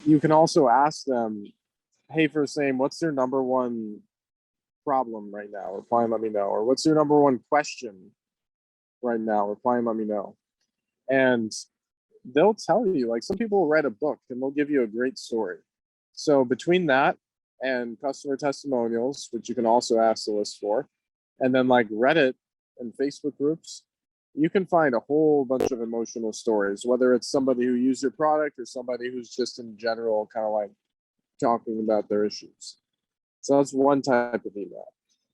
you can also ask them, hey, first name, what's their number one problem right now? Reply and let me know. Or what's your number one question right now? Reply and let me know. And they'll tell you, like, some people will write a book and they'll give you a great story. So between that and customer testimonials, which you can also ask the list for, and then like Reddit and Facebook groups, you can find a whole bunch of emotional stories, whether it's somebody who used your product or somebody who's just in general kind of like talking about their issues. So that's one type of email.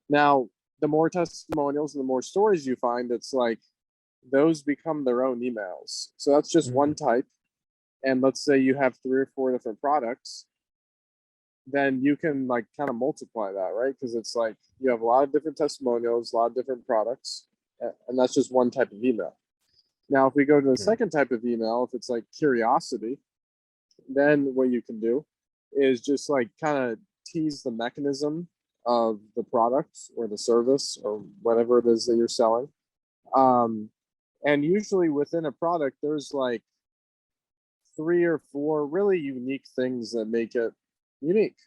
Now, the more testimonials and the more stories you find, it's like those become their own emails. So that's just one type. And let's say you have 3 or 4 different products, then you can like kind of multiply that, right? Because it's like you have a lot of different testimonials, a lot of different products, and that's just one type of email. Now, if we go to the second type of email, if it's like curiosity, then what you can do is just like kind of tease the mechanism of the product or the service or whatever it is that you're selling. And usually within a product, there's like 3 or 4 really unique things that make it unique.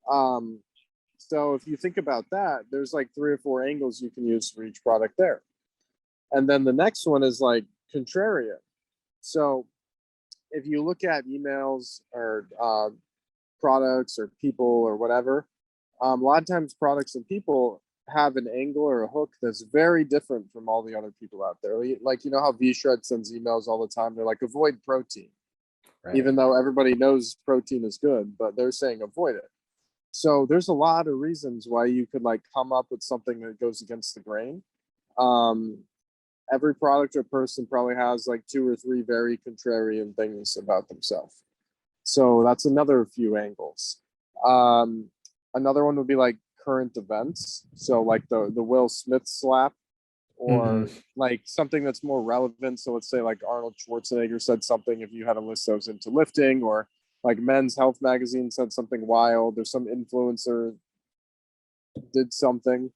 So if you think about that, there's like 3 or 4 angles you can use for each product there. And then the next one is like contrarian. So if you look at emails or products or people or whatever, a lot of times products and people have an angle or a hook that's very different from all the other people out there. Like, you know how VShred sends emails all the time? They're like, avoid protein. Right. Even though everybody knows protein is good, but they're saying avoid it. So there's a lot of reasons why you could like come up with something that goes against the grain. Every product or person probably has like 2 or 3 very contrarian things about themselves. So that's another few angles. Another one would be like current events. So like the Will Smith slap, or like something that's more relevant. So let's say like Arnold Schwarzenegger said something, if you had a list those into lifting, or like Men's Health magazine said something wild, or some influencer did something.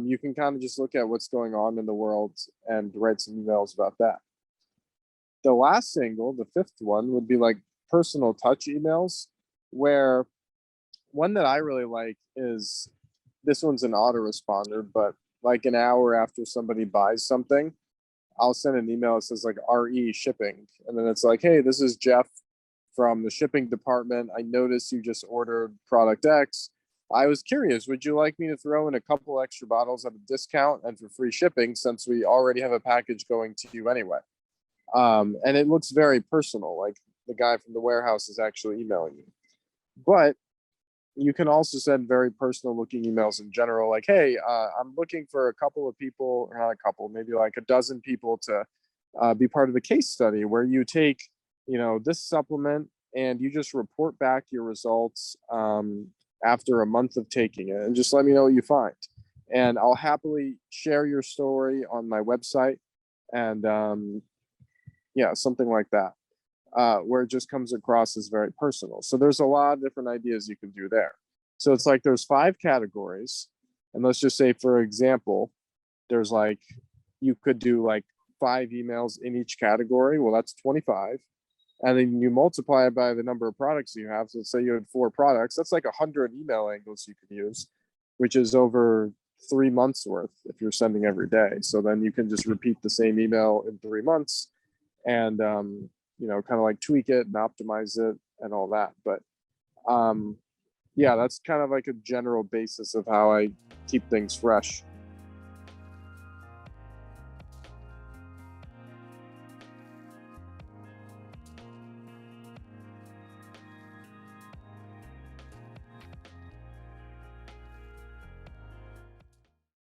You can kind of just look at what's going on in the world and write some emails about that. The last angle, the 5th one, would be like personal touch emails, where one that I really like is, this one's an autoresponder, but like an hour after somebody buys something, I'll send an email that says like RE shipping. And then it's like, hey, this is Jeff from the shipping department. I noticed you just ordered product X. I was curious, would you like me to throw in a couple extra bottles at a discount and for free shipping, since we already have a package going to you anyway? And it looks very personal, like the guy from the warehouse is actually emailing you. But you can also send very personal looking emails in general, like, hey, I'm looking for a couple of people, or not a couple, maybe like a dozen people to be part of the case study, where you take, you know, this supplement and you just report back your results after a month of taking it, and just let me know what you find. And I'll happily share your story on my website. And yeah, something like that. Where it just comes across as very personal. So there's a lot of different ideas you can do there. So it's like there's 5 categories. And let's just say, for example, there's like, you could do like 5 emails in each category. Well, that's 25. And then you multiply it by the number of products you have. So let's say you had 4 products. That's like 100 email angles you could use, which is over 3 months worth if you're sending every day. So then you can just repeat the same email in 3 months and, you know, kind of like tweak it and optimize it and all that. But yeah, that's kind of like a general basis of how I keep things fresh.